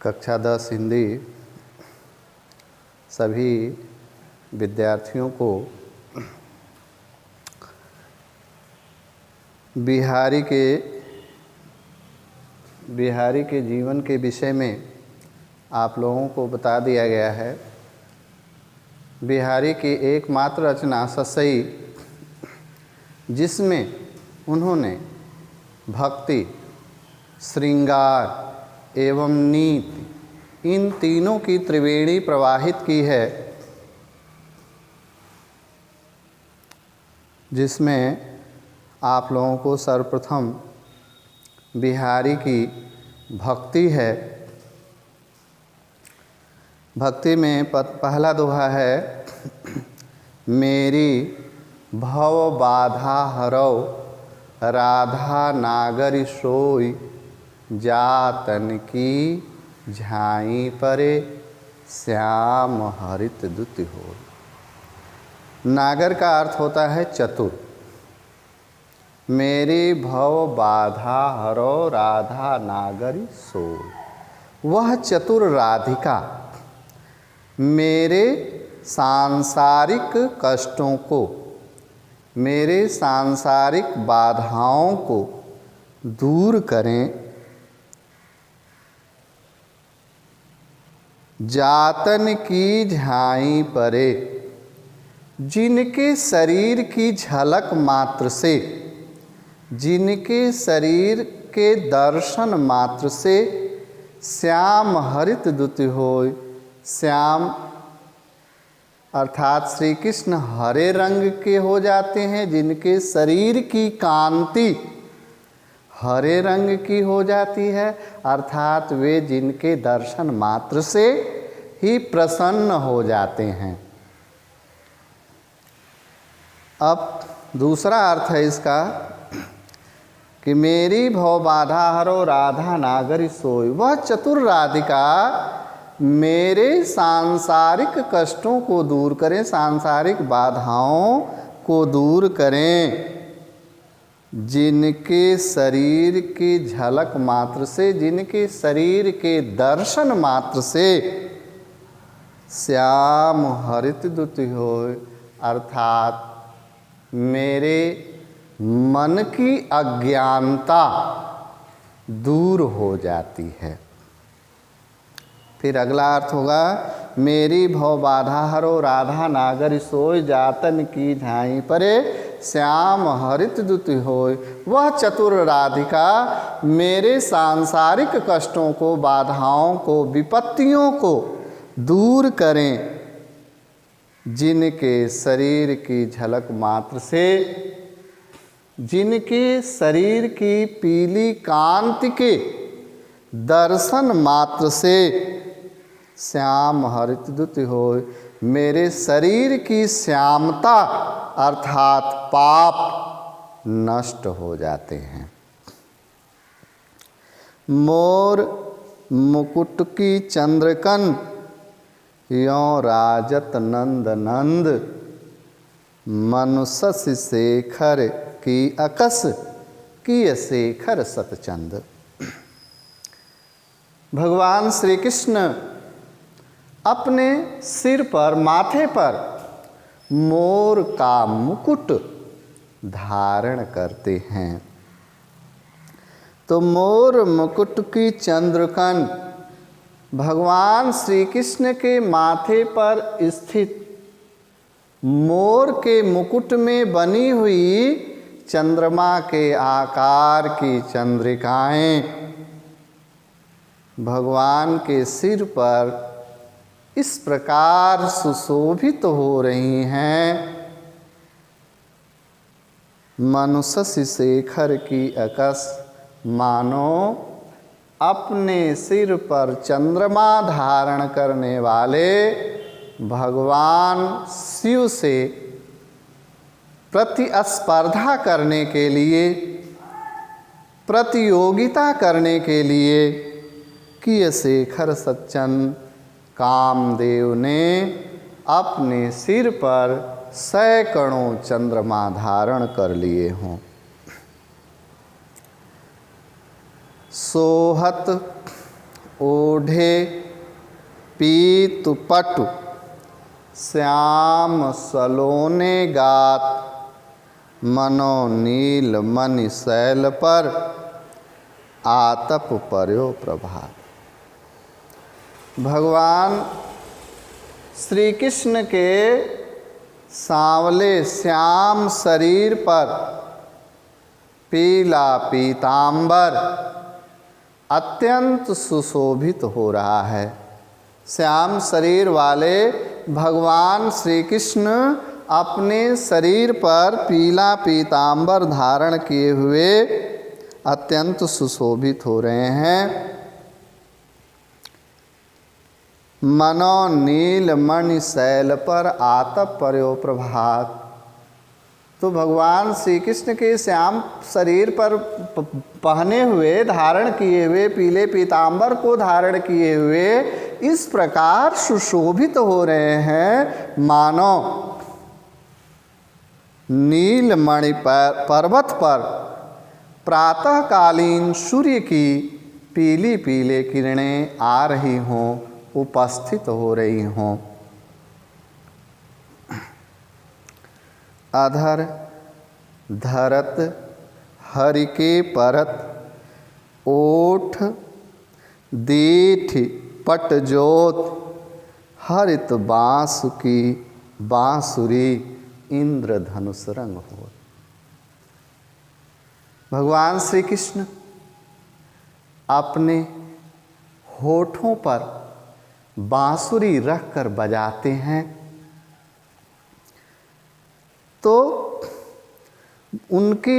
कक्षा 10 हिंदी सभी विद्यार्थियों को बिहारी के जीवन के विषय में आप लोगों को बता दिया गया है। बिहारी की एकमात्र रचना ससई, जिसमें उन्होंने भक्ति, श्रृंगार एवं नीति इन तीनों की त्रिवेणी प्रवाहित की है, जिसमें आप लोगों को सर्वप्रथम बिहारी की भक्ति है। भक्ति में पहला दोहा है, मेरी भव बाधा हरौ राधा नागरी सोई, जातन की झाई परे श्याम हरित दुति हो। नागर का अर्थ होता है चतुर। मेरी भव बाधा हरो राधा नागरी सोई, वह चतुर राधिका मेरे सांसारिक कष्टों को, मेरे सांसारिक बाधाओं को दूर करें। जातन की झाई परे, जिनके शरीर की झलक मात्र से, जिनके शरीर के दर्शन मात्र से श्याम हरित दुति होय। श्याम अर्थात श्री कृष्ण हरे रंग के हो जाते हैं, जिनके शरीर की कांति हरे रंग की हो जाती है, अर्थात वे जिनके दर्शन मात्र से ही प्रसन्न हो जाते हैं। अब दूसरा अर्थ है इसका कि मेरी भव बाधा हरो राधा नागरी सोई, वह चतुर राधिका मेरे सांसारिक कष्टों को दूर करें, सांसारिक बाधाओं को दूर करें। जिनके शरीर की झलक मात्र से, जिनके शरीर के दर्शन मात्र से श्याम हरित दुति होय, अर्थात मेरे मन की अज्ञानता दूर हो जाती है। फिर अगला अर्थ होगा, मेरी भव बाधा हरो राधा नागरी सोय, जातन की झाई परे श्याम हरित दुति होय। वह चतुर राधिका मेरे सांसारिक कष्टों को, बाधाओं को, विपत्तियों को दूर करें। जिनके शरीर की झलक मात्र से, जिनके शरीर की पीली कांति के दर्शन मात्र से श्याम हरित दुति होय, मेरे शरीर की श्यामता अर्थात पाप नष्ट हो जाते हैं। मोर मुकुट की चंद्रकन यों राजत नंद नंद, मनुष्य शेखर की अकस किय शेखर सतचंद। भगवान श्री कृष्ण अपने सिर पर, माथे पर मोर का मुकुट धारण करते हैं। तो मोर मुकुट की चंद्रकन, भगवान श्री कृष्ण के माथे पर स्थित मोर के मुकुट में बनी हुई चंद्रमा के आकार की चंद्रिकाएं भगवान के सिर पर इस प्रकार सुशोभित हो रही हैं। मनुष्य शेखर की अकस, मानो अपने सिर पर चंद्रमा धारण करने वाले भगवान शिव से प्रतिस्पर्धा करने के लिए, प्रतियोगिता करने के लिए किय शेखर सतचंद, कामदेव ने अपने सिर पर सैकड़ों चंद्रमा धारण कर लिए हों। सोहत ओढ़े पीत पटु श्याम सलोने गात मनो नील मणि शैल पर आतप पर्यो प्रभात। भगवान श्री कृष्ण के सांवले श्याम शरीर पर पीला पीतांबर अत्यंत सुशोभित हो रहा है। श्याम शरीर वाले भगवान श्री कृष्ण अपने शरीर पर पीला पीतांबर धारण किए हुए अत्यंत सुशोभित हो रहे हैं। मनो नील मणि शैल पर आतप पर्यो प्रभात। तो भगवान श्री कृष्ण के श्याम शरीर पर पहने हुए धारण किए हुए पीले पीतांबर को धारण किए हुए इस प्रकार सुशोभित हो रहे हैं मानो नीलमणि पर्वत पर प्रातःकालीन सूर्य की पीली पीले किरणें आ रही हों, उपस्थित हो रही हों। अधर धरत हरि के परत ओठ दीठ पट जोत हरित बांस की बांसुरी इंद्रधनुष रंग हो। भगवान श्री कृष्ण अपने होठों पर बांसुरी रख कर बजाते हैं तो उनके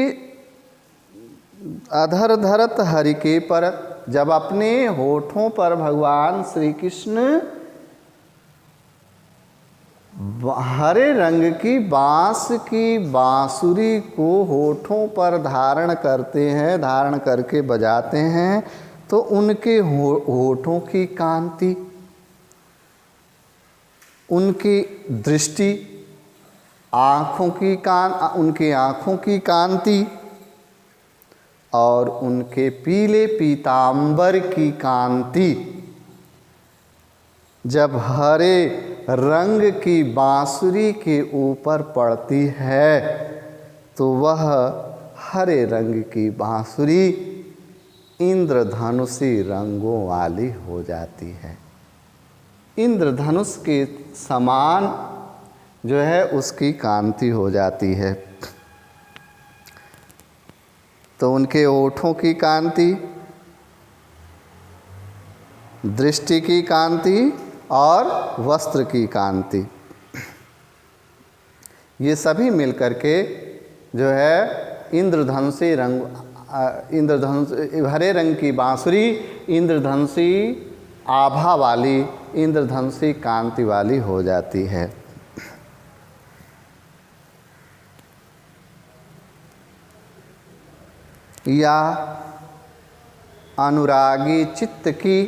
अधर धरत हरि के परत, जब अपने होठों पर भगवान श्री कृष्ण हरे रंग की बांस की बांसुरी को होठों पर धारण करते हैं, धारण करके बजाते हैं, तो उनके होठों की कांति, उनकी दृष्टि, उनकी आँखों की कांति और उनके पीले पीतांबर की कांति जब हरे रंग की बांसुरी के ऊपर पड़ती है तो वह हरे रंग की बांसुरी इंद्रधनुषी रंगों वाली हो जाती है। इंद्रधनुष के समान जो है उसकी कांति हो जाती है। तो उनके ओठों की कांति, दृष्टि की कांति और वस्त्र की कांति, ये सभी मिलकर के जो है इंद्रधनुषी रंग, इंद्रधनुष हरे रंग की बांसुरी इंद्रधनुषी आभा वाली, इंद्रधनुषी कांति वाली हो जाती है। या अनुरागी चित्त की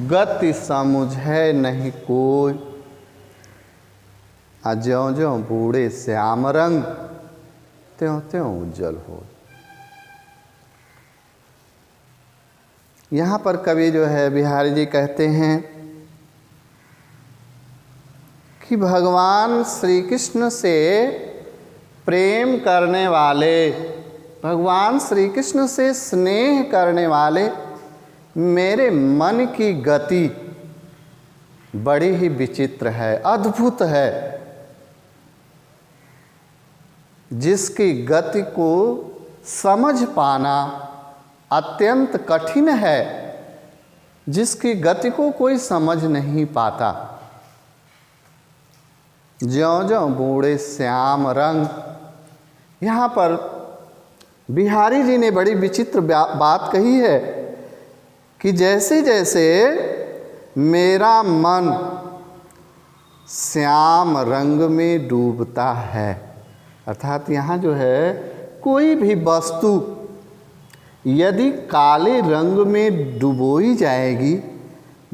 गति समुझे नहीं कोई, ज्यों ज्यों बूढ़े श्याम रंग त्यों त्यों उज्जवल हो। यहाँ पर कवि जो है बिहारी जी कहते हैं कि भगवान श्री कृष्ण से प्रेम करने वाले, भगवान श्री कृष्ण से स्नेह करने वाले मेरे मन की गति बड़ी ही विचित्र है, अद्भुत है। जिसकी गति को समझ पाना अत्यंत कठिन है, जिसकी गति को कोई समझ नहीं पाता। ज्यों ज्यों बूढ़े श्याम रंग, यहाँ पर बिहारी जी ने बड़ी विचित्र बात कही है कि जैसे जैसे मेरा मन श्याम रंग में डूबता है, अर्थात यहाँ जो है कोई भी वस्तु यदि काले रंग में डुबोई जाएगी,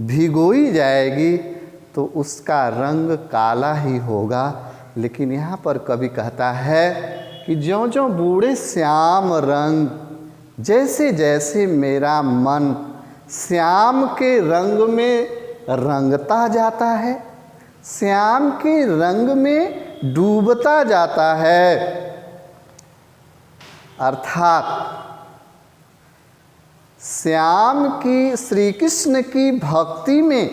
भिगोई जाएगी, तो उसका रंग काला ही होगा। लेकिन यहाँ पर कवि कहता है कि ज्यों ज्यों बूढ़े श्याम रंग जैसे जैसे मेरा मन श्याम के रंग में रंगता जाता है, श्याम के रंग में डूबता जाता है, अर्थात श्याम की, श्री कृष्ण की भक्ति में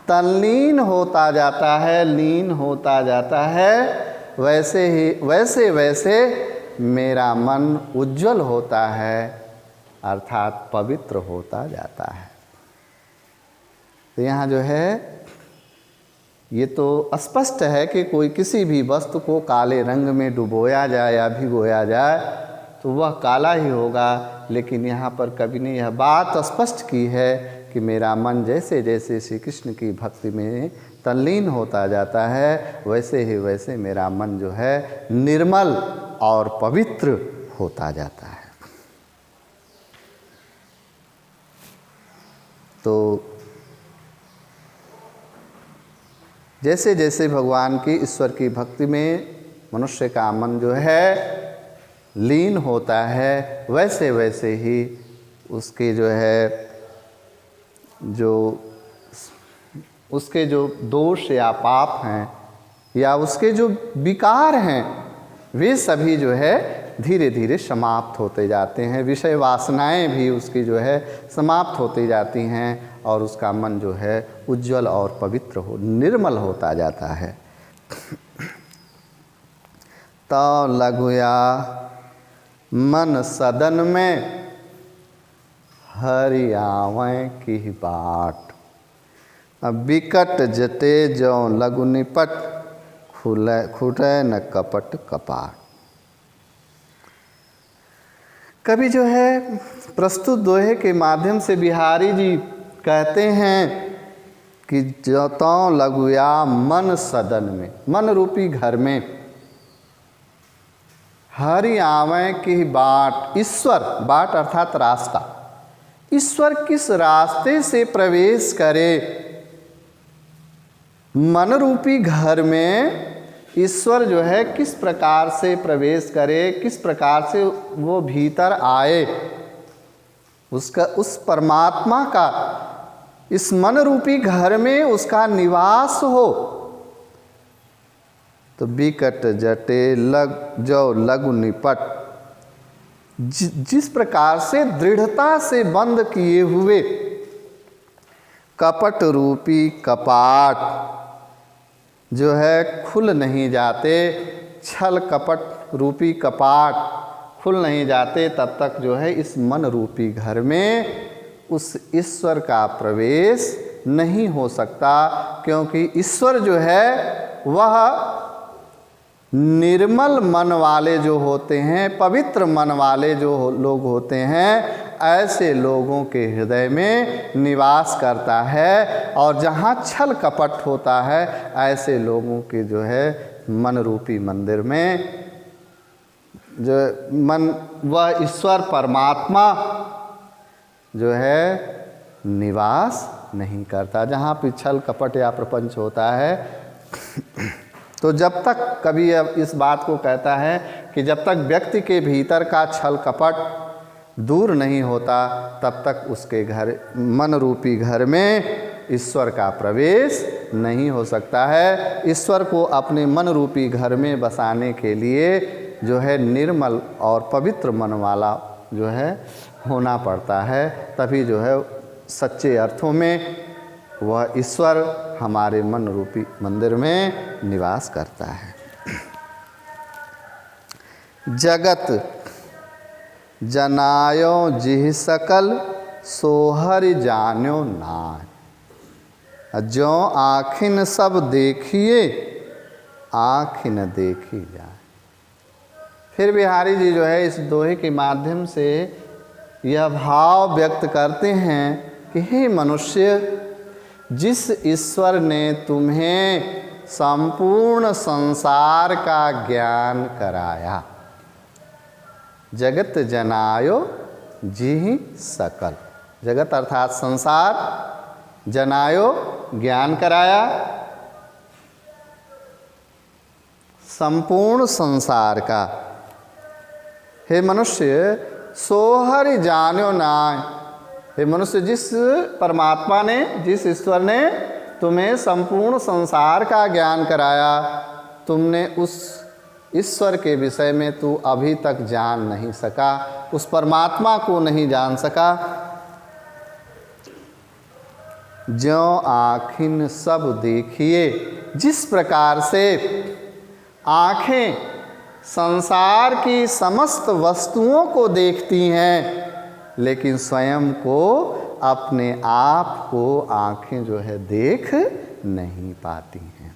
तल्लीन होता जाता है, लीन होता जाता है, वैसे वैसे मेरा मन उज्जवल होता है, अर्थात पवित्र होता जाता है। तो यहाँ जो है ये तो स्पष्ट है कि कोई किसी भी वस्तु को काले रंग में डुबोया जाए या भिगोया जाए तो वह काला ही होगा, लेकिन यहाँ पर कवि ने यह बात स्पष्ट की है कि मेरा मन जैसे जैसे श्री कृष्ण की भक्ति में तल्लीन होता जाता है, वैसे ही वैसे मेरा मन जो है निर्मल और पवित्र होता जाता है। तो जैसे जैसे भगवान की, ईश्वर की भक्ति में मनुष्य का मन जो है लीन होता है, वैसे वैसे ही उसके जो है उसके जो दोष या पाप हैं या उसके जो विकार हैं वे सभी जो है धीरे धीरे समाप्त होते जाते हैं, विषय वासनाएं भी उसकी जो है समाप्त होती जाती हैं और उसका मन जो है उज्जवल और पवित्र हो, निर्मल होता जाता है। तो लगुया मन सदन में हरि आवें की बाट, अब बिकट जते जो लगु निपट खुटे न कपट कपाट। कवि जो है प्रस्तुत दोहे के माध्यम से बिहारी जी कहते हैं कि जो तो लगुया मन सदन में, मन रूपी घर में, हरि आवें की बाट, ईश्वर, बाट अर्थात रास्ता, ईश्वर किस रास्ते से प्रवेश करे, मन रूपी घर में ईश्वर जो है किस प्रकार से प्रवेश करे, किस प्रकार से वो भीतर आए, उसका, उस परमात्मा का इस मन रूपी घर में उसका निवास हो। तो बिकट जटे लगु निपट, जिस प्रकार से दृढ़ता से बंद किए हुए कपट रूपी कपाट जो है खुल नहीं जाते, छल कपट रूपी कपाट खुल नहीं जाते, तब तक जो है इस मन रूपी घर में उस ईश्वर का प्रवेश नहीं हो सकता, क्योंकि ईश्वर जो है वह निर्मल मन वाले जो होते हैं, पवित्र मन वाले जो लोग होते हैं, ऐसे लोगों के हृदय में निवास करता है। और जहाँ छल कपट होता है ऐसे लोगों के जो है मन रूपी मंदिर में जो मन, वह ईश्वर परमात्मा जो है निवास नहीं करता। जहाँ पे छल कपट या प्रपंच होता है तो जब तक, कभी अब इस बात को कहता है कि जब तक व्यक्ति के भीतर का छल कपट दूर नहीं होता तब तक उसके घर, मन रूपी घर में ईश्वर का प्रवेश नहीं हो सकता है। ईश्वर को अपने मन रूपी घर में बसाने के लिए जो है निर्मल और पवित्र मन वाला जो है होना पड़ता है, तभी जो है सच्चे अर्थों में वह ईश्वर हमारे मन रूपी मंदिर में निवास करता है। जगत जनायो जिह सकल सोहर जान्यो नाय, जो आँखिन सब देखिए आँखिन देखी जाए। फिर बिहारी जी जो है इस दोहे के माध्यम से यह भाव व्यक्त करते हैं कि हे मनुष्य, जिस ईश्वर ने तुम्हें संपूर्ण संसार का ज्ञान कराया, जगत जनायो जिहि सकल, जगत अर्थात संसार, जनायो ज्ञान कराया, संपूर्ण संसार का। हे मनुष्य, सोहर जान्यो नाय। हे मनुष्य, जिस परमात्मा ने, जिस ईश्वर ने तुम्हें संपूर्ण संसार का ज्ञान कराया, तुमने उस ईश्वर के विषय में तू अभी तक जान नहीं सका, उस परमात्मा को नहीं जान सका। ज्यों आँखिन सब देखिए, जिस प्रकार से आँखें संसार की समस्त वस्तुओं को देखती हैं, लेकिन स्वयं को, अपने आप को आँखें जो है देख नहीं पाती हैं।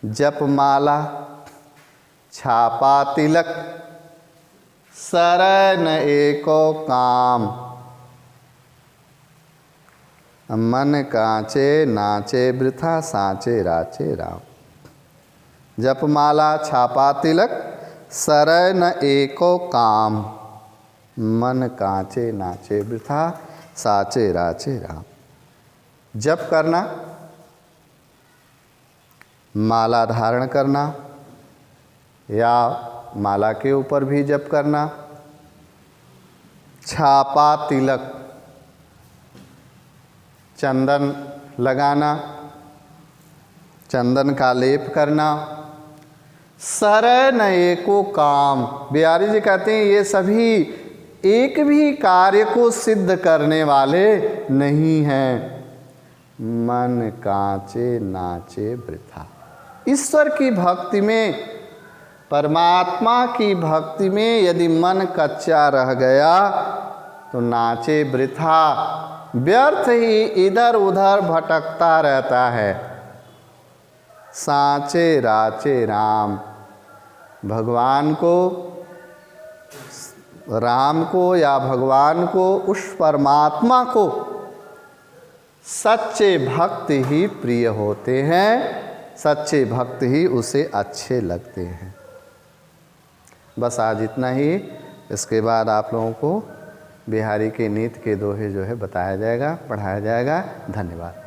जप माला छापा तिलक शरण एको काम, मन कांचे नाचे वृथा साचे राचे राम। जपमाला छापा तिलक शरण एको काम, मन कांचे नाचे वृथा साचे राचे राम। जप करना, माला धारण करना या माला के ऊपर भी जप करना, छापा तिलक चंदन लगाना, चंदन का लेप करना, शरण एको काम। बिहारी जी कहते हैं ये सभी एक भी कार्य को सिद्ध करने वाले नहीं हैं। मन कांचे नाचे वृथा। ईश्वर की भक्ति में, परमात्मा की भक्ति में यदि मन कच्चा रह गया तो नाचे वृथा, व्यर्थ ही इधर उधर भटकता रहता है। साचे राचे राम, भगवान को, राम को या भगवान को, उस परमात्मा को सच्चे भक्त ही प्रिय होते हैं, सच्चे भक्त ही उसे अच्छे लगते हैं। बस आज इतना ही। इसके बाद आप लोगों को बिहारी के नीत के दोहे जो है बताया जाएगा, पढ़ाया जाएगा। धन्यवाद।